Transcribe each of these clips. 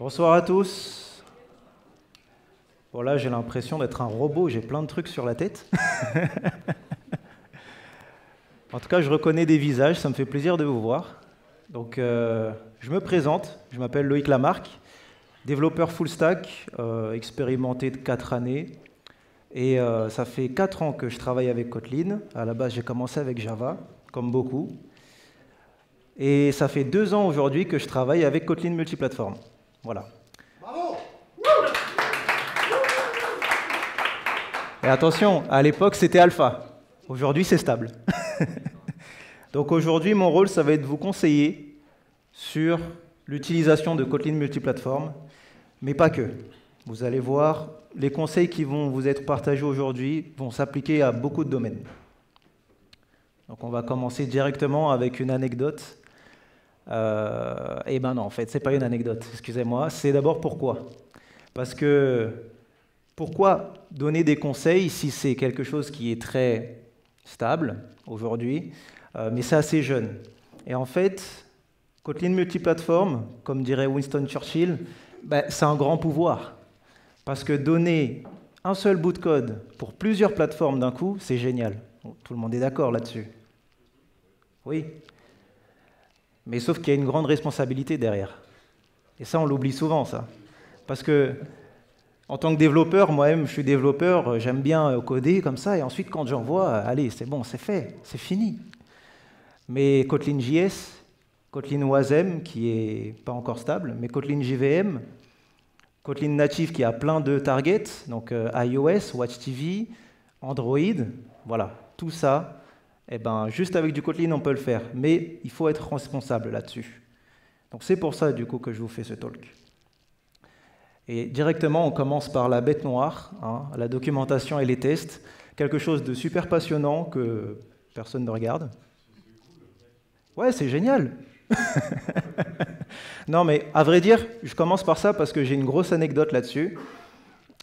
Bonsoir à tous. Bon là j'ai l'impression d'être un robot, j'ai plein de trucs sur la tête. En tout cas je reconnais des visages, ça me fait plaisir de vous voir. Donc je me présente, je m'appelle Loïc Lamarque, développeur full stack, expérimenté de 4 années. Et ça fait 4 ans que je travaille avec Kotlin. À la base j'ai commencé avec Java, comme beaucoup. Et ça fait 2 ans aujourd'hui que je travaille avec Kotlin multiplateforme. Voilà. Bravo! Et attention, à l'époque c'était alpha. Aujourd'hui c'est stable. Donc aujourd'hui mon rôle ça va être de vous conseiller sur l'utilisation de Kotlin multiplateforme, mais pas que. Vous allez voir, les conseils qui vont vous être partagés aujourd'hui vont s'appliquer à beaucoup de domaines. Donc on va commencer directement avec une anecdote. Eh ben non, en fait, c'est pas une anecdote, excusez-moi. C'est d'abord pourquoi. Parce que pourquoi donner des conseils si c'est quelque chose qui est très stable aujourd'hui, mais c'est assez jeune. Et en fait, Kotlin multiplateforme, comme dirait Winston Churchill, c'est un grand pouvoir. Parce que donner un seul bout de code pour plusieurs plateformes d'un coup, c'est génial. Tout le monde est d'accord là-dessus. Oui. Mais sauf qu'il y a une grande responsabilité derrière. Et ça, on l'oublie souvent, ça. Parce que, en tant que développeur, moi-même, je suis développeur, j'aime bien coder comme ça, et ensuite, quand j'envoie, allez, c'est bon, c'est fait, c'est fini. Mais Kotlin JS, Kotlin Wasm, qui est pas encore stable, mais Kotlin JVM, Kotlin native qui a plein de targets, donc iOS, WatchTV, Android, voilà, tout ça, eh ben, juste avec du Kotlin, on peut le faire, mais il faut être responsable là-dessus. Donc c'est pour ça, du coup, que je vous fais ce talk. Et directement, on commence par la bête noire, hein, la documentation et les tests, quelque chose de super passionnant que personne ne regarde. Ouais, c'est génial. Non, mais à vrai dire, je commence par ça parce que j'ai une grosse anecdote là-dessus.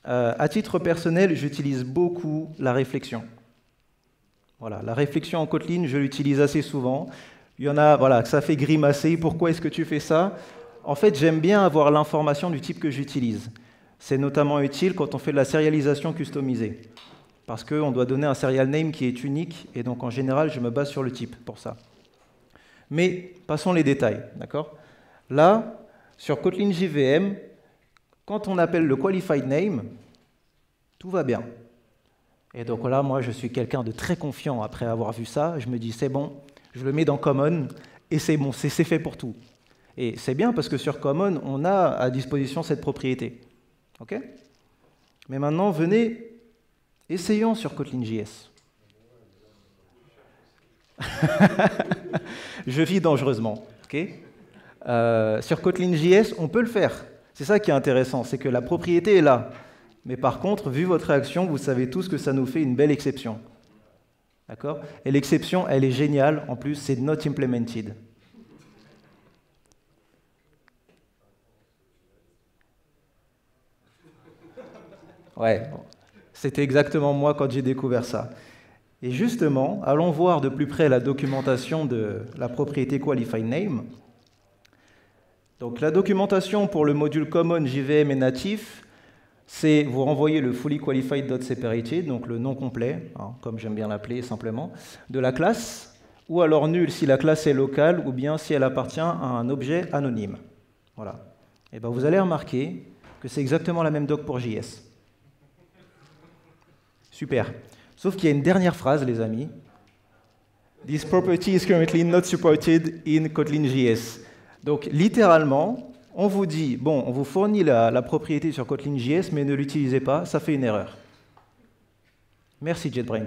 À titre personnel, j'utilise beaucoup la réflexion. Voilà, la réflexion en Kotlin, je l'utilise assez souvent. Il y en a, voilà, ça fait grimacer. Pourquoi est-ce que tu fais ça? En fait, j'aime bien avoir l'information du type que j'utilise. C'est notamment utile quand on fait de la sérialisation customisée. Parce qu'on doit donner un serial name qui est unique, et donc en général, je me base sur le type pour ça. Mais passons les détails, d'accord? Là, sur Kotlin JVM, quand on appelle le qualified name, tout va bien. Et donc là, moi, je suis quelqu'un de très confiant après avoir vu ça. Je me dis, c'est bon, je le mets dans Common, et c'est bon, c'est fait pour tout. Et c'est bien parce que sur Common, on a à disposition cette propriété. OK? Mais maintenant, venez, essayons sur Kotlin JS. Je vis dangereusement. OK? Sur Kotlin JS, on peut le faire. C'est ça qui est intéressant, c'est que la propriété est là. Mais par contre, vu votre réaction, vous savez tous que ça nous fait une belle exception. D'accord? Et l'exception, elle est géniale. En plus, c'est not implemented. Ouais, c'était exactement moi quand j'ai découvert ça. Et justement, allons voir de plus près la documentation de la propriété qualified name. Donc la documentation pour le module common JVM et natif, c'est vous renvoyez le fully qualified.separated, donc le nom complet, hein, comme j'aime bien l'appeler simplement, de la classe, ou alors nul si la classe est locale, ou bien si elle appartient à un objet anonyme. Voilà. Et bien vous allez remarquer que c'est exactement la même doc pour JS. Super. Sauf qu'il y a une dernière phrase, les amis. This property is currently not supported in Kotlin JS. Donc, littéralement, on vous dit, bon, on vous fournit la propriété sur Kotlin JS, mais ne l'utilisez pas, ça fait une erreur. Merci, JetBrains.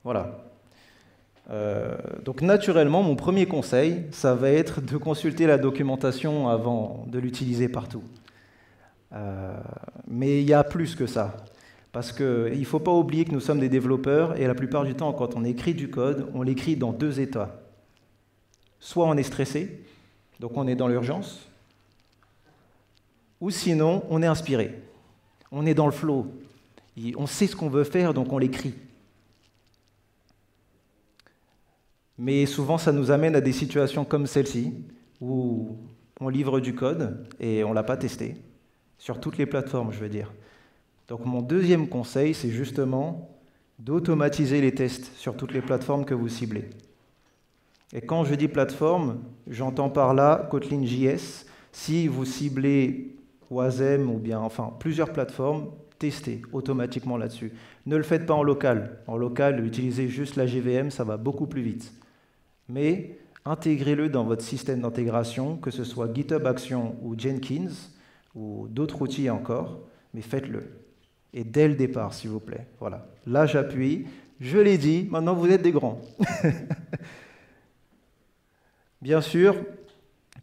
Voilà. Donc, naturellement, mon premier conseil, ça va être de consulter la documentation avant de l'utiliser partout. Mais il y a plus que ça. Parce qu'il ne faut pas oublier que nous sommes des développeurs, et la plupart du temps, quand on écrit du code, on l'écrit dans 2 états. Soit on est stressé, donc on est dans l'urgence, ou sinon, on est inspiré. On est dans le flow. On sait ce qu'on veut faire, donc on l'écrit. Mais souvent, ça nous amène à des situations comme celle-ci, où on livre du code et on ne l'a pas testé, sur toutes les plateformes, je veux dire. Donc mon deuxième conseil, c'est justement d'automatiser les tests sur toutes les plateformes que vous ciblez. Et quand je dis plateforme, j'entends par là Kotlin.js. Si vous ciblez Wasm ou bien enfin plusieurs plateformes, testez automatiquement là-dessus. Ne le faites pas en local. En local, utilisez juste la JVM, ça va beaucoup plus vite. Mais intégrez-le dans votre système d'intégration, que ce soit GitHub Action ou Jenkins, ou d'autres outils encore, mais faites-le. Et dès le départ, s'il vous plaît. Voilà. Là, j'appuie. Je l'ai dit, maintenant vous êtes des grands. Bien sûr,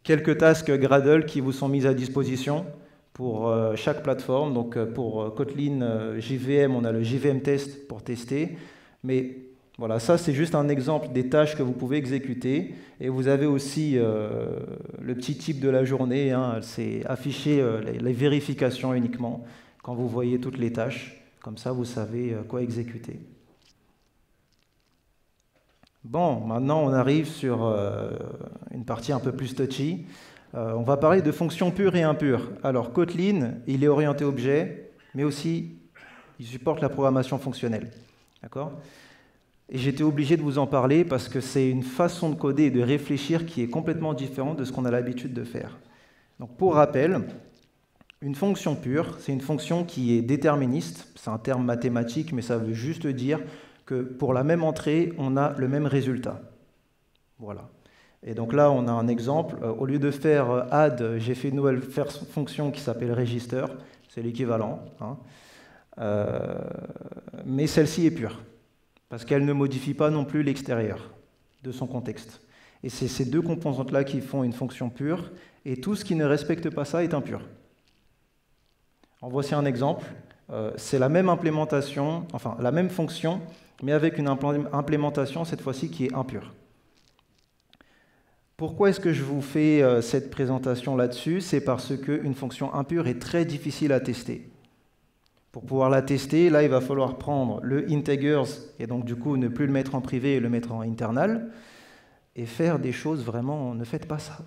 quelques tasks Gradle qui vous sont mises à disposition pour chaque plateforme. Donc pour Kotlin JVM, on a le JVM test pour tester. Mais voilà, ça c'est juste un exemple des tâches que vous pouvez exécuter. Et vous avez aussi le petit type de la journée, hein, c'est afficher les vérifications uniquement quand vous voyez toutes les tâches. Comme ça, vous savez quoi exécuter. Bon, maintenant on arrive sur une partie un peu plus touchy. On va parler de fonctions pures et impures. Alors Kotlin, il est orienté objet, mais aussi il supporte la programmation fonctionnelle. D'accord ? Et j'étais obligé de vous en parler parce que c'est une façon de coder et de réfléchir qui est complètement différente de ce qu'on a l'habitude de faire. Donc pour rappel, une fonction pure, c'est une fonction qui est déterministe. C'est un terme mathématique, mais ça veut juste dire que pour la même entrée, on a le même résultat. Voilà. Et donc là, on a un exemple. Au lieu de faire add, j'ai fait une nouvelle fonction qui s'appelle register. C'est l'équivalent. Hein. Mais celle-ci est pure, parce qu'elle ne modifie pas non plus l'extérieur de son contexte. Et c'est ces deux composantes-là qui font une fonction pure, et tout ce qui ne respecte pas ça est impur. En voici un exemple. C'est la même implémentation, enfin la même fonction, mais avec une implémentation cette fois-ci qui est impure. Pourquoi est-ce que je vous fais cette présentation là-dessus? C'est parce qu'une fonction impure est très difficile à tester. Pour pouvoir la tester, là il va falloir prendre le integers, et donc du coup ne plus le mettre en privé et le mettre en internal, et faire des choses vraiment, ne faites pas ça.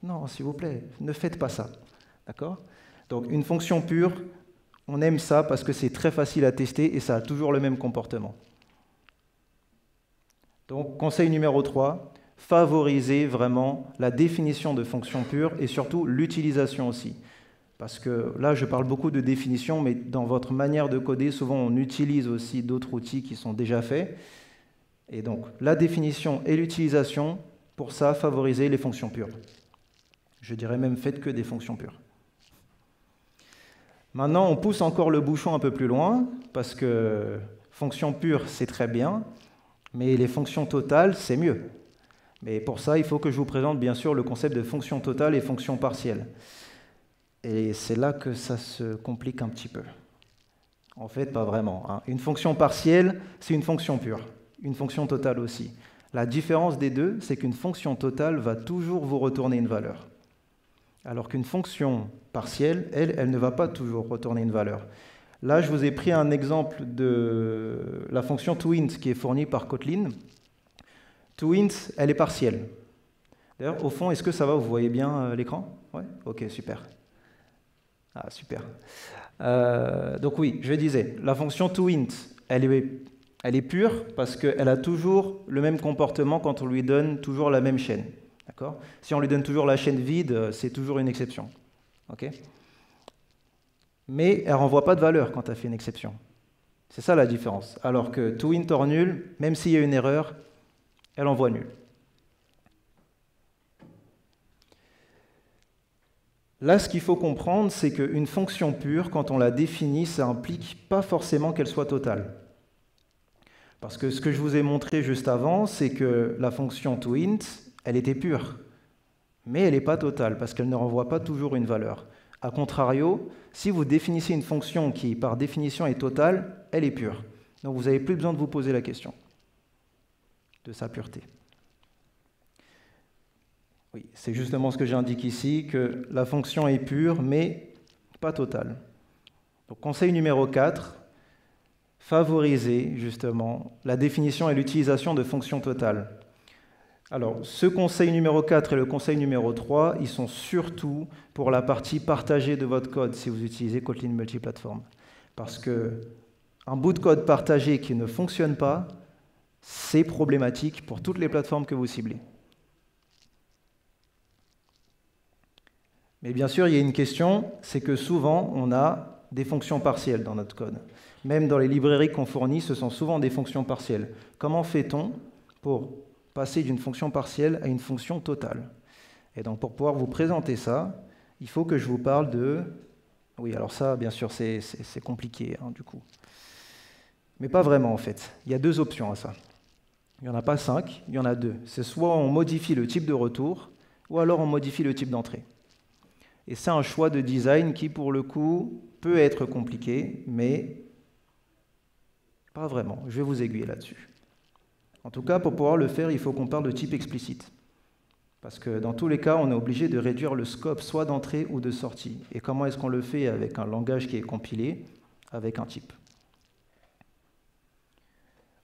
Non, s'il vous plaît, ne faites pas ça. D'accord? Donc une fonction pure, on aime ça parce que c'est très facile à tester et ça a toujours le même comportement. Donc conseil numéro 3, favorisez vraiment la définition de fonctions pures et surtout l'utilisation aussi. Parce que là, je parle beaucoup de définition, mais dans votre manière de coder, souvent on utilise aussi d'autres outils qui sont déjà faits. Et donc la définition et l'utilisation, pour ça, favorisez les fonctions pures. Je dirais même faites que des fonctions pures. Maintenant, on pousse encore le bouchon un peu plus loin, parce que fonction pure, c'est très bien, mais les fonctions totales, c'est mieux. Mais pour ça, il faut que je vous présente bien sûr le concept de fonction totale et fonction partielle. Et c'est là que ça se complique un petit peu. En fait, pas vraiment. Hein. Une fonction partielle, c'est une fonction pure. Une fonction totale aussi. La différence des deux, c'est qu'une fonction totale va toujours vous retourner une valeur. Alors qu'une fonction partielle, elle ne va pas toujours retourner une valeur. Là, je vous ai pris un exemple de la fonction toInt qui est fournie par Kotlin. toInt, elle est partielle. D'ailleurs, au fond, est-ce que ça va? Vous voyez bien l'écran? Ouais. Ok, super. Ah, super. Donc oui, je disais, la fonction toInt, elle est pure parce qu'elle a toujours le même comportement quand on lui donne toujours la même chaîne. D'accord? Si on lui donne toujours la chaîne vide, c'est toujours une exception. Okay? Mais elle ne renvoie pas de valeur quand elle fait une exception. C'est ça la différence. Alors que toInt or nul, même s'il y a une erreur, elle envoie nul. Là, ce qu'il faut comprendre, c'est qu'une fonction pure, quand on la définit, ça implique pas forcément qu'elle soit totale. Parce que ce que je vous ai montré juste avant, c'est que la fonction toInt, elle était pure, mais elle n'est pas totale, parce qu'elle ne renvoie pas toujours une valeur. A contrario, si vous définissez une fonction qui, par définition, est totale, elle est pure. Donc vous n'avez plus besoin de vous poser la question de sa pureté. Oui, c'est justement ce que j'indique ici, que la fonction est pure, mais pas totale. Donc conseil numéro 4, favoriser justement la définition et l'utilisation de fonctions totales. Alors, ce conseil numéro 4 et le conseil numéro 3, ils sont surtout pour la partie partagée de votre code si vous utilisez Kotlin multiplateforme. Parce que un bout de code partagé qui ne fonctionne pas, c'est problématique pour toutes les plateformes que vous ciblez. Mais bien sûr, il y a une question, c'est que souvent, on a des fonctions partielles dans notre code. Même dans les librairies qu'on fournit, ce sont souvent des fonctions partielles. Comment fait-on pour passer d'une fonction partielle à une fonction totale? Et donc, pour pouvoir vous présenter ça, il faut que je vous parle de... Oui, alors ça, bien sûr, c'est compliqué, hein, du coup. Mais pas vraiment, en fait. Il y a deux options à ça. Il n'y en a pas 5, il y en a 2. C'est soit on modifie le type de retour, ou alors on modifie le type d'entrée. Et c'est un choix de design qui, pour le coup, peut être compliqué, mais pas vraiment. Je vais vous aiguiller là-dessus. En tout cas, pour pouvoir le faire, il faut qu'on parle de type explicite. Parce que dans tous les cas, on est obligé de réduire le scope soit d'entrée ou de sortie. Et comment est-ce qu'on le fait avec un langage qui est compilé, avec un type?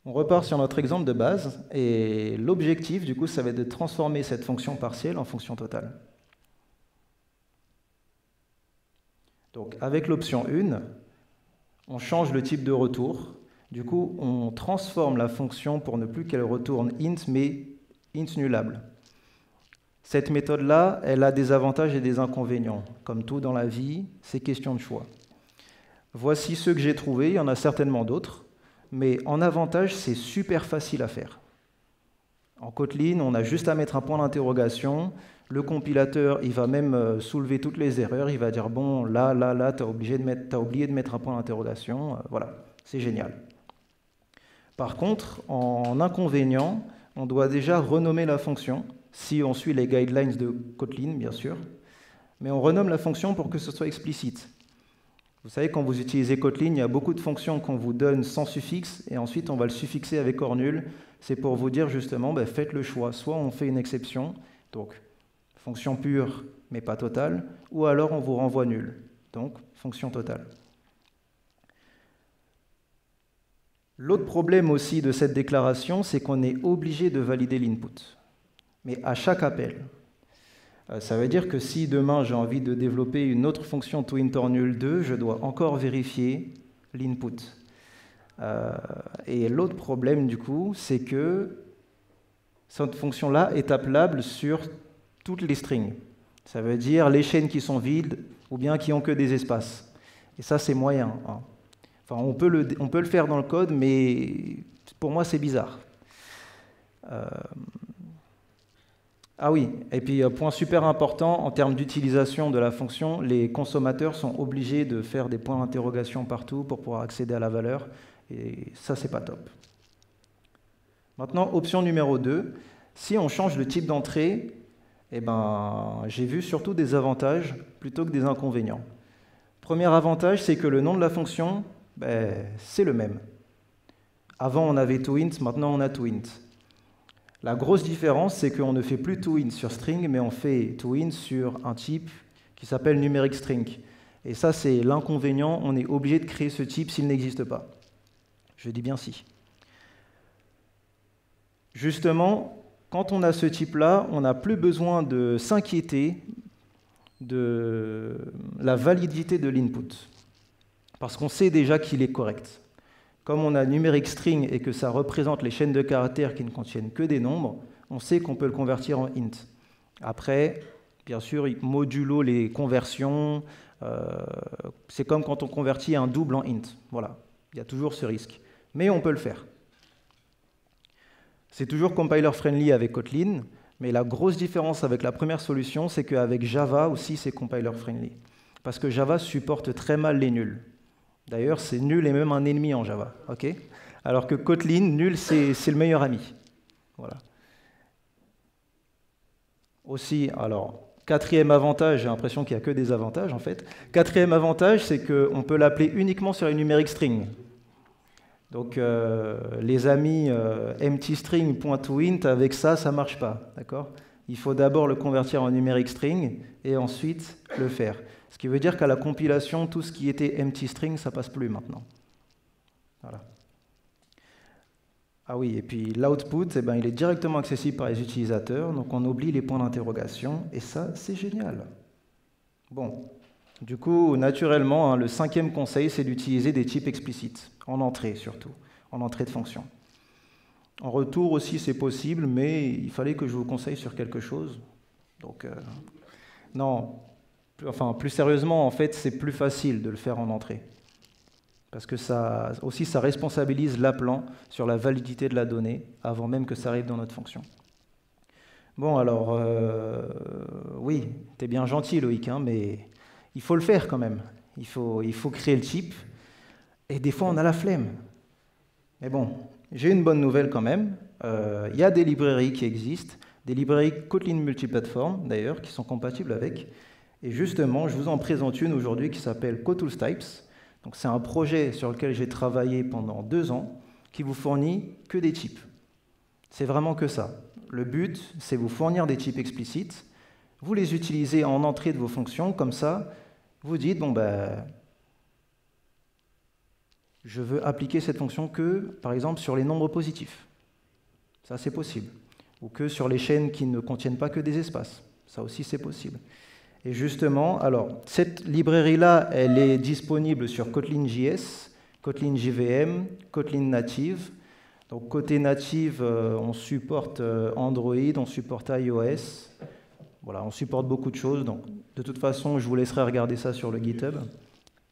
On repart sur notre exemple de base, et l'objectif, du coup, ça va être de transformer cette fonction partielle en fonction totale. Donc, avec l'option 1, on change le type de retour. Du coup, on transforme la fonction pour ne plus qu'elle retourne int, mais int nullable. Cette méthode-là, elle a des avantages et des inconvénients. Comme tout dans la vie, c'est question de choix. Voici ceux que j'ai trouvés, il y en a certainement d'autres, mais en avantage, c'est super facile à faire. En Kotlin, on a juste à mettre un point d'interrogation. Le compilateur, il va même soulever toutes les erreurs. Il va dire, bon, là, tu as oublié de mettre un point d'interrogation. Voilà, c'est génial. Par contre, en inconvénient, on doit déjà renommer la fonction, si on suit les guidelines de Kotlin, bien sûr. Mais on renomme la fonction pour que ce soit explicite. Vous savez, quand vous utilisez Kotlin, il y a beaucoup de fonctions qu'on vous donne sans suffixe, et ensuite on va le suffixer avec or nul. C'est pour vous dire justement, faites le choix. Soit on fait une exception, donc fonction pure mais pas totale, ou alors on vous renvoie nul, donc fonction totale. L'autre problème aussi de cette déclaration, c'est qu'on est obligé de valider l'input, mais à chaque appel. Ça veut dire que si demain j'ai envie de développer une autre fonction toIntOrNull2, je dois encore vérifier l'input. Et l'autre problème du coup, c'est que cette fonction-là est appelable sur toutes les strings. Ça veut dire les chaînes qui sont vides ou bien qui n'ont que des espaces. Et ça, c'est moyen. Hein. Enfin, on peut le faire dans le code, mais pour moi, c'est bizarre. Ah oui, et puis point super important, en termes d'utilisation de la fonction, les consommateurs sont obligés de faire des points d'interrogation partout pour pouvoir accéder à la valeur, et ça, c'est pas top. Maintenant, option numéro 2, si on change le type d'entrée, j'ai vu surtout des avantages plutôt que des inconvénients. Premier avantage, c'est que le nom de la fonction, c'est le même. Avant, on avait toInt, maintenant on a toInt. La grosse différence, c'est qu'on ne fait plus toInt sur string, mais on fait toInt sur un type qui s'appelle numeric string. Et ça, c'est l'inconvénient, on est obligé de créer ce type s'il n'existe pas. Je dis bien si. Justement, quand on a ce type-là, on n'a plus besoin de s'inquiéter de la validité de l'input, parce qu'on sait déjà qu'il est correct. Comme on a numeric string et que ça représente les chaînes de caractères qui ne contiennent que des nombres, on sait qu'on peut le convertir en int. Après, bien sûr, modulo les conversions, c'est comme quand on convertit un double en int. Voilà, il y a toujours ce risque. Mais on peut le faire. C'est toujours compiler-friendly avec Kotlin, mais la grosse différence avec la première solution, c'est qu'avec Java aussi, c'est compiler-friendly. Parce que Java supporte très mal les nuls. D'ailleurs, c'est nul est même un ennemi en Java. Okay, alors que Kotlin, nul, c'est le meilleur ami. Voilà. Aussi, alors, quatrième avantage, j'ai l'impression qu'il n'y a que des avantages en fait. Quatrième avantage, c'est qu'on peut l'appeler uniquement sur une numeric string. Donc, les amis emptyString.toInt, avec ça ne marche pas. D'accord ? Il faut d'abord le convertir en numeric string et ensuite le faire. Ce qui veut dire qu'à la compilation, tout ce qui était empty string, ça passe plus maintenant. Voilà. Ah oui, et puis l'output, eh ben, il est directement accessible par les utilisateurs, donc on oublie les points d'interrogation, et ça, c'est génial. Bon, du coup, naturellement, hein, le 5e conseil, c'est d'utiliser des types explicites, en entrée surtout, en entrée de fonction. En retour aussi, c'est possible, mais il fallait que je vous conseille sur quelque chose. Donc, non, plus sérieusement, en fait, c'est plus facile de le faire en entrée. Parce que ça responsabilise l'appelant sur la validité de la donnée avant même que ça arrive dans notre fonction. Bon, alors, oui, t'es bien gentil, Loïc, hein, mais il faut le faire quand même. Il faut créer le type, et des fois, on a la flemme. Mais bon, j'ai une bonne nouvelle quand même. Il y a des librairies qui existent, des librairies Kotlin multiplateformes, d'ailleurs, qui sont compatibles avec. Et justement, je vous en présente une aujourd'hui qui s'appelle CoToolsTypes. Donc, c'est un projet sur lequel j'ai travaillé pendant 2 ans, qui vous fournit que des types. C'est vraiment que ça. Le but, c'est vous fournir des types explicites. Vous les utilisez en entrée de vos fonctions, comme ça, vous dites, bon, ben, je veux appliquer cette fonction que, par exemple, sur les nombres positifs. Ça, c'est possible. Ou que sur les chaînes qui ne contiennent pas que des espaces. Ça aussi, c'est possible. Et justement, alors, cette librairie-là, elle est disponible sur Kotlin.js, Kotlin JVM, Kotlin Native. Donc, côté native, on supporte Android, on supporte iOS. Voilà, on supporte beaucoup de choses. Donc, de toute façon, je vous laisserai regarder ça sur le GitHub.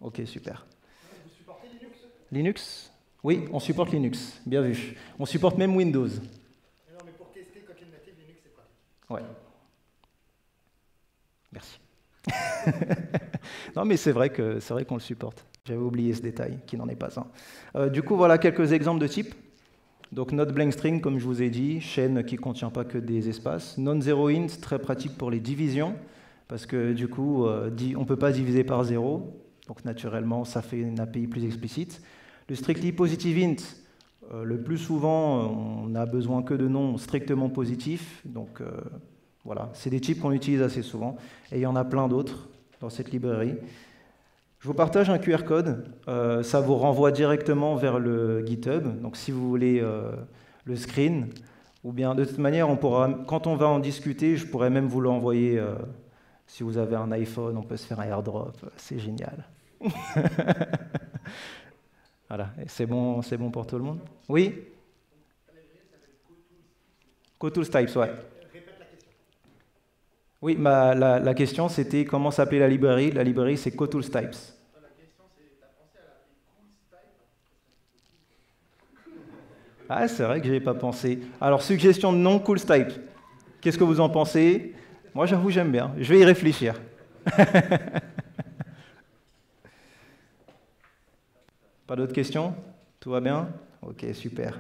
Ok, super. Vous supportez Linux? Linux? Oui, on supporte Linux, bien vu. On supporte même Windows. Non, mais pour tester Kotlin Native, Linux, c'est pratique. Ouais. Merci. Non, mais c'est vrai qu'on le supporte. J'avais oublié ce détail, qui n'en est pas un. Du coup, voilà quelques exemples de types. Donc, not blank string, comme je vous ai dit, chaîne qui ne contient pas que des espaces. Non-zero int, très pratique pour les divisions, parce que du coup, on ne peut pas diviser par 0. Donc, naturellement, ça fait une API plus explicite. Le strictly positive int, le plus souvent, on n'a besoin que de noms strictement positifs. Donc, voilà, c'est des types qu'on utilise assez souvent. Et il y en a plein d'autres dans cette librairie. Je vous partage un QR code. Ça vous renvoie directement vers le GitHub. Donc, si vous voulez le screen, ou bien de toute manière, quand on va en discuter, je pourrais même vous l'envoyer. Si vous avez un iPhone, on peut se faire un airdrop. C'est génial. Voilà, c'est bon pour tout le monde? Oui? CoToolsTypes, ouais. Répète la question. Oui, la question c'était comment s'appelait la librairie. La librairie c'est CoToolsTypes. La question, c'est, t'as pensé à l'appeler CoolsType? Ah, c'est vrai que j'y ai pas pensé. Alors, suggestion de nom, CoolsType. Qu'est-ce que vous en pensez? Moi, j'avoue, j'aime bien. Je vais y réfléchir. Pas d'autres questions? Tout va bien? Ok, super.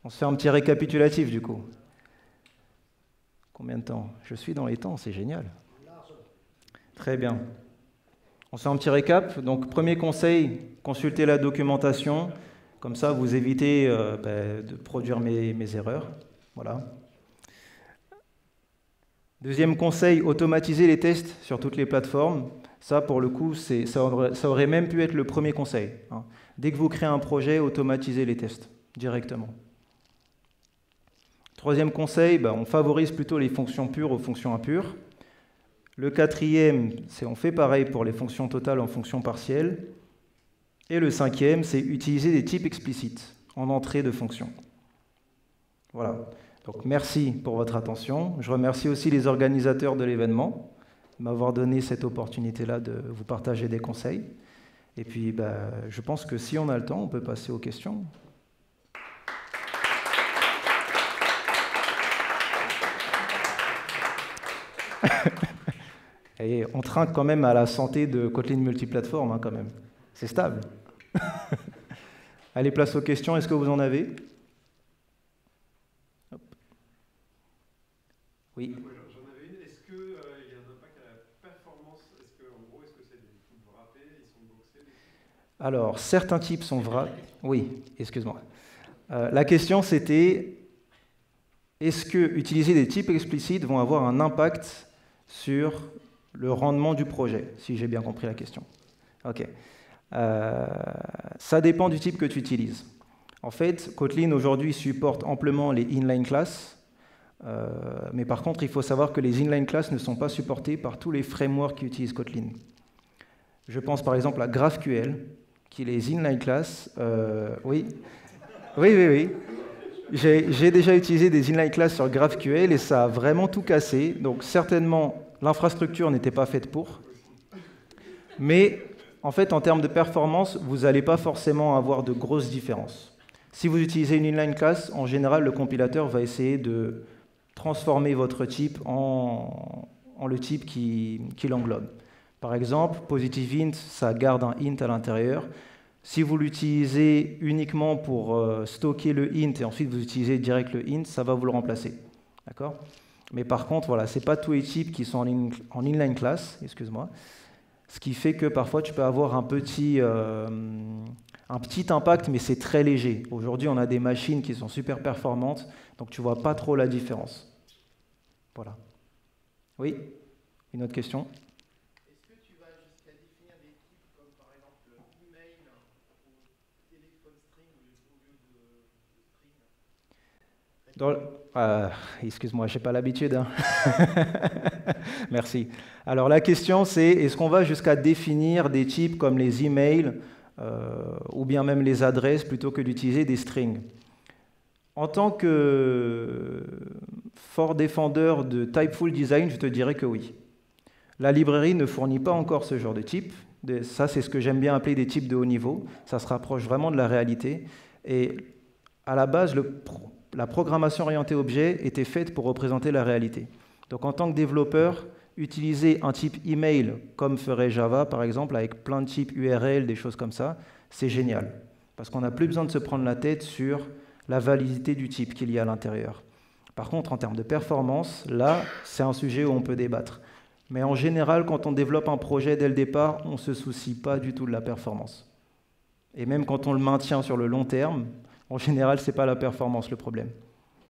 On se fait un petit récapitulatif, du coup. Combien de temps? Je suis dans les temps, c'est génial. Très bien. On se fait un petit récap. Donc, premier conseil, consultez la documentation. Comme ça, vous évitez de produire mes erreurs. Voilà. Deuxième conseil, automatiser les tests sur toutes les plateformes. Ça, pour le coup, ça aurait même pu être le premier conseil. Hein. Dès que vous créez un projet, automatisez les tests directement. Troisième conseil, on favorise plutôt les fonctions pures aux fonctions impures. Le quatrième, c'est on fait pareil pour les fonctions totales en fonctions partielles. Et le cinquième, c'est utiliser des types explicites en entrée de fonction. Voilà. Donc merci pour votre attention. Je remercie aussi les organisateurs de l'événement de m'avoir donné cette opportunité-là de vous partager des conseils. Et puis, je pense que si on a le temps, on peut passer aux questions. Et on trinque quand même à la santé de Kotlin multiplateforme, hein, quand même. C'est stable. Allez, place aux questions. Est-ce que vous en avez? Hop. Oui. J'en avais une. Est-ce qu'il y a un impact à la performance? Est-ce que c'est des types wrappés, ils sont boxés? Alors, certains types sont wrappés. Oui, excuse-moi. La question, c'était est-ce que utiliser des types explicites vont avoir un impact sur le rendement du projet, si j'ai bien compris la question. Ok. Ça dépend du type que tu utilises. En fait, Kotlin aujourd'hui supporte amplement les inline classes, mais par contre, il faut savoir que les inline classes ne sont pas supportés par tous les frameworks qui utilisent Kotlin. Je pense par exemple à GraphQL, qui les inline classes. Oui. J'ai déjà utilisé des inline classes sur GraphQL et ça a vraiment tout cassé. Donc certainement, l'infrastructure n'était pas faite pour. Mais en fait, en termes de performance, vous n'allez pas forcément avoir de grosses différences. Si vous utilisez une inline class, en général, le compilateur va essayer de transformer votre type en le type qui l'englobe. Par exemple, positive int, ça garde un int à l'intérieur. Si vous l'utilisez uniquement pour stocker le int et ensuite vous utilisez direct le int, ça va vous le remplacer. D'accord ? Mais par contre, voilà, ce n'est pas tous les types qui sont en inline class, excuse-moi. Ce qui fait que parfois tu peux avoir un petit impact, mais c'est très léger. Aujourd'hui, on a des machines qui sont super performantes, donc tu ne vois pas trop la différence. Voilà. Oui ? Une autre question ? Est-ce que tu vas jusqu'à définir des types comme par exemple email ou téléphone string au lieu de string ? Excuse-moi, je n'ai pas l'habitude. Hein. Merci. Alors la question c'est, est-ce qu'on va jusqu'à définir des types comme les emails ou bien même les adresses plutôt que d'utiliser des strings ? En tant que fort défendeur de Typeful Design, je te dirais que oui. La librairie ne fournit pas encore ce genre de type. Ça, c'est ce que j'aime bien appeler des types de haut niveau. Ça se rapproche vraiment de la réalité. Et à la base, la programmation orientée objet était faite pour représenter la réalité. Donc en tant que développeur, utiliser un type email comme ferait Java, par exemple, avec plein de types URL, des choses comme ça, c'est génial. Parce qu'on n'a plus besoin de se prendre la tête sur la validité du type qu'il y a à l'intérieur. Par contre, en termes de performance, là, c'est un sujet où on peut débattre. Mais en général, quand on développe un projet dès le départ, on ne se soucie pas du tout de la performance. Et même quand on le maintient sur le long terme, en général, ce n'est pas la performance le problème.